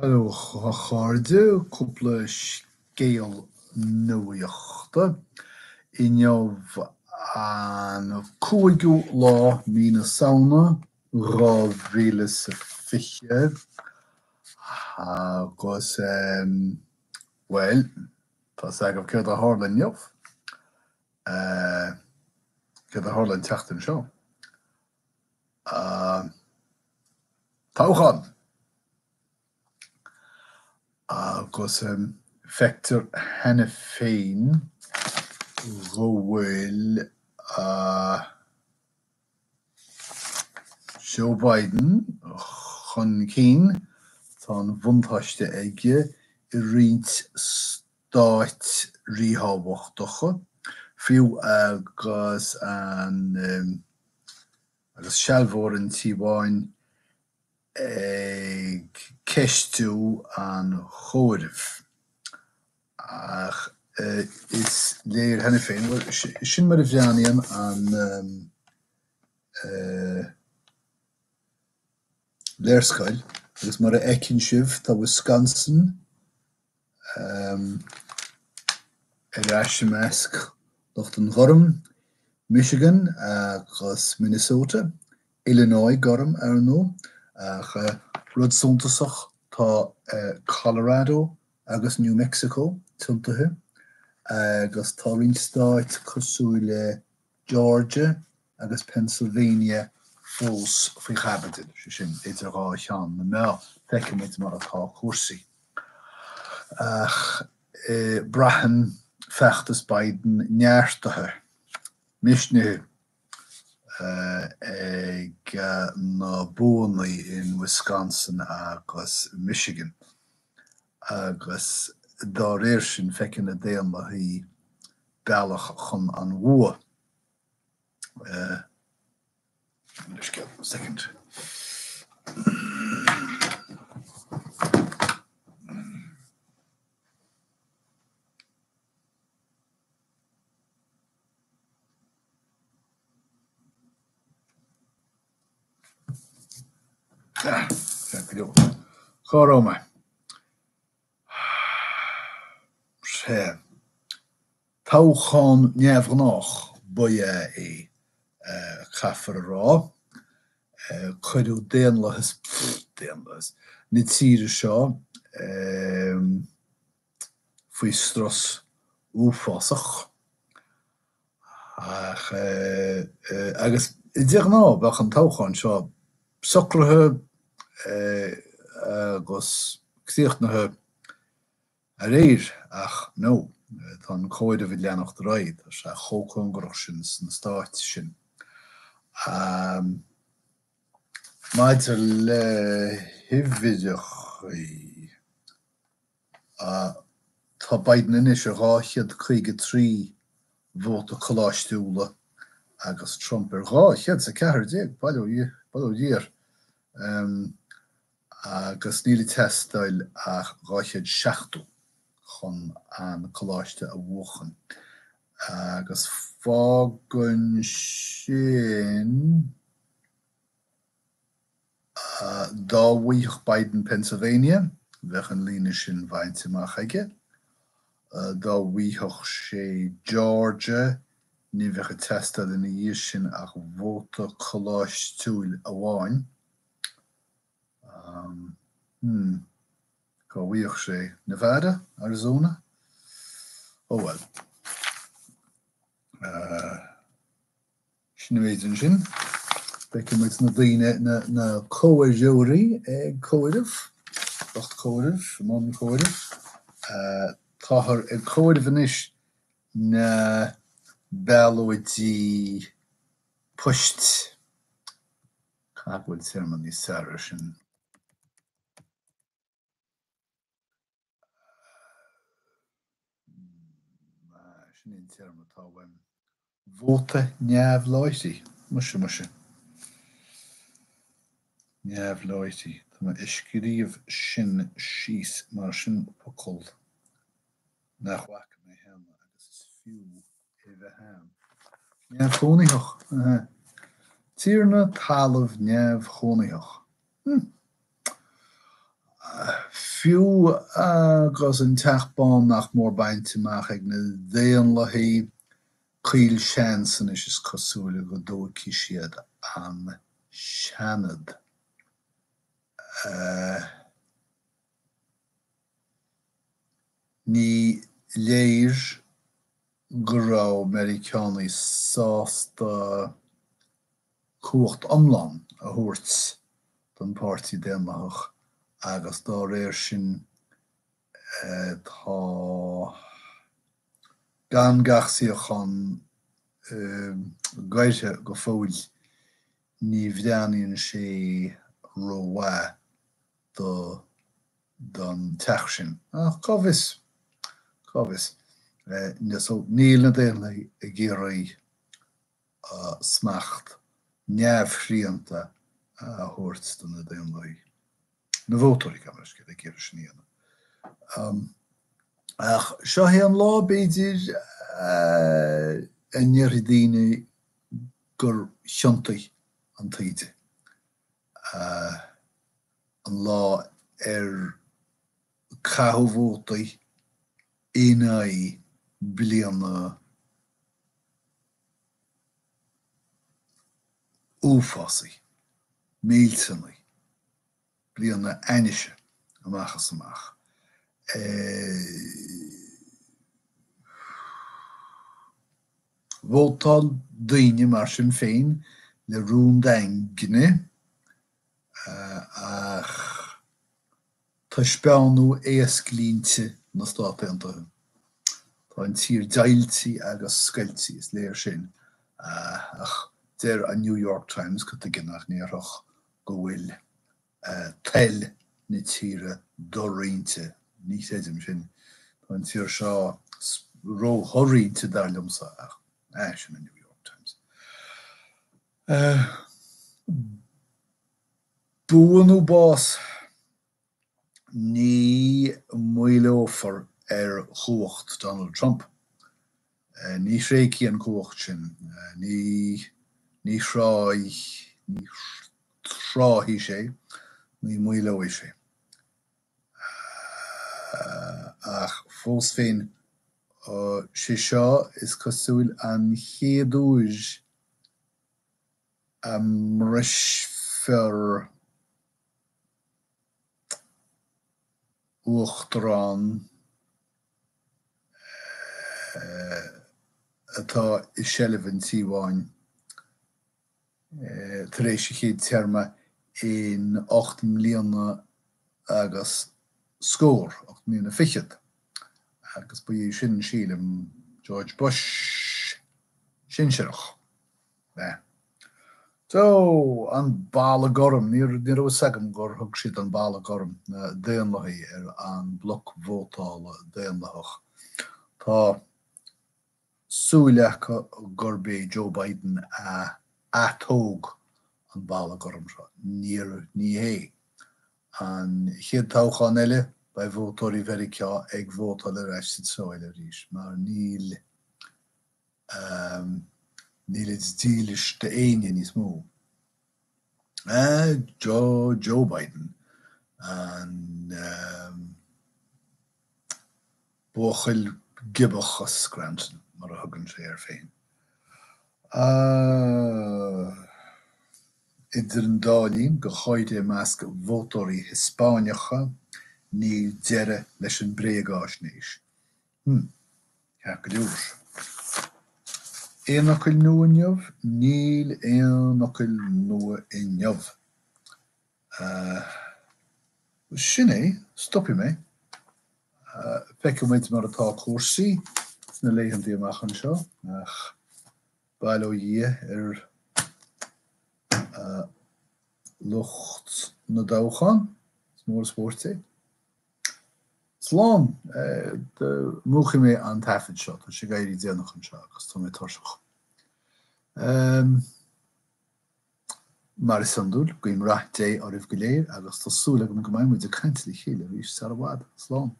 Hallo, Garde, couple scale nuochta. Injov an koigu la mina sauna, ra viles fische. Agus, well, tas ag of kyrda harlan jof. Kyrda harlan tachten show. Tauchan. Agus, Vector henne féin rohfuil Joe Biden chun cín tá an bhuntáiste aige I riint stáit ríthbhachtacha fiú agus agus sealmhór an tíbháin ag ceistú an chomhairibh ach is léir henne féin sin mar a bheanian an léirscail agus mar a ecinn sibh tá Wisconsin eisc lucht an gharm Michigan agus Minnesota Illinois gharm ar nó ach rud suntasach tá Colorado agus New Mexico tuntathe agus tá riint stáit cosúile Georgia agus Pennsylvania fós faoi chabaidin sin idir rá chean na mé feicimid mar atá cuasaí. Ach brahan feachtas Biden neartathe misnithe ag na bónaí in Wisconsin agus Michigan agus dá réir sin feiceann na déanla hí bealach chun an bhua. Just give a second. Choroma. Tauchan neamhnach buia é chafar rá chuidú déanlachas ní tíre seo faoi stras úfásach ach agus I dtíoch ná bach an tauchan seo socrathe agus ctíochnathe a réir ach nó tá an cóide bhí leannacht raid a se chócóngrach sin na stáit sin. Maidir le hifhideach tá Biden inis a ráchiad 53 vóta choláistúla agus Trump ráchiad sa 40 bailú dír agus níli testáil ach ráchiad 60 chun an choláiste a bhuachan agus fágann sin dáhaoich Biden Pennsylvania bheith an líne sin bhainte amach aige dáhaoich sé Georgia ní bheith a testa in dhíos sin ach bhóta choláistúil a bháin Gahuioch sé Nevada, Arizona. Oh well. Sin sin. Beicim met na daine na cóirjóirí ag cóiribh. Locht cóiribh, man cóiribh. Táthar ag cóiribh inis na bealóidí pusht. Cábhfuil term ní saoire sin. Sin in term atá vóta neamhláití. Muise. Neamhláití. Tá ma iscríomh sin síos mar sin pocol nach bhaca mé heanna agus is fiú I bheith ham. Neamhchónaíoch. Tíorna talamh neamhchónaíoch. Fiú agus an teachbán nach mór bainteach ag na déan lahí Caoil seansan is cosúla go dóicí siad an seanad. Ní léir go raibh Americánaí sásta cuacht iomlán a thabhairt don Pártaí Déanach agus dá réir sin tá gan gachsaíochán gaite go fóil ní bhdeanaíonn sé rómhaith don teach sin. Cábhis. Níl na déanaí a géirí smacht neamhshríanta a thabhairt don na déanaí. Na bhótarí camas go géir sin íana. Ach seo hé an lá beidir a níorí daoine gur tiontaí an taide. An lá chathabhótaí éanaí bliana uafásaí, mílsannaí, bliana ainiise amachchas amach. Bhótáil daoine mar sin féin le rún daingne ach tá speanú éasclínte na Stáit Aontaithe. Tá an tír dailtí agus scailtí is léir sin ach deir a New York Times go gnách níorach go bhfuil tell na tíre dorínte ní éidim sin. Tá an tír seo róthorínte darliomsa ach sin na New York Times. Búanú bás ní muilófar chuacht Donald Trump. Ní sréicí an chuacht sin. Ní sráithí sé, ní muilóí sé. Ach fós féin sé seo is cosúil an chéadúis a mris fear uachtarán atá is seileann tíomháin tar éis sé chéad tearma in 8 mbliana agus scór, 8 mbliana fichiad. Agus ba dhé sin sílim George Bush sin seach. So, an balla gorm, ní raibh sagam gur thug siad an balla gorm na déanlaí an bloc vótála déanlach. Tá súileach gur bé Joe Biden atóg an balla gorm seo, ní hé. An chéad táchán eile ba vótóirí Mheiriceá ag vótáil ar eiste sáil a rís, mar níl is dílis de éine níos mó. Joe Biden an bóchail gibach as Scranton mar a thugann sé ar féin. Idir an dálín go cháide measc vótóirí Hispáineacha ní deire leis an bréagáisnéis. Ceap go leor. Éanachil nua inniuh, níl éanachil nua inniuh. Sin é, stoppi mé. Feiceáid mar atá cuasaí na léitheantaí amach an seo, ach bailó dhé lucht na dóchan, mór spórte. Slán, múcha mé an taifid seo, tá sé gairí déanach an seo, agus tá mé tarseach. Mar is an dúil, goim rath dé á rih go léir, agus tá súla go mbeidh muid a caintlí chéile rís sa bhd. Slán.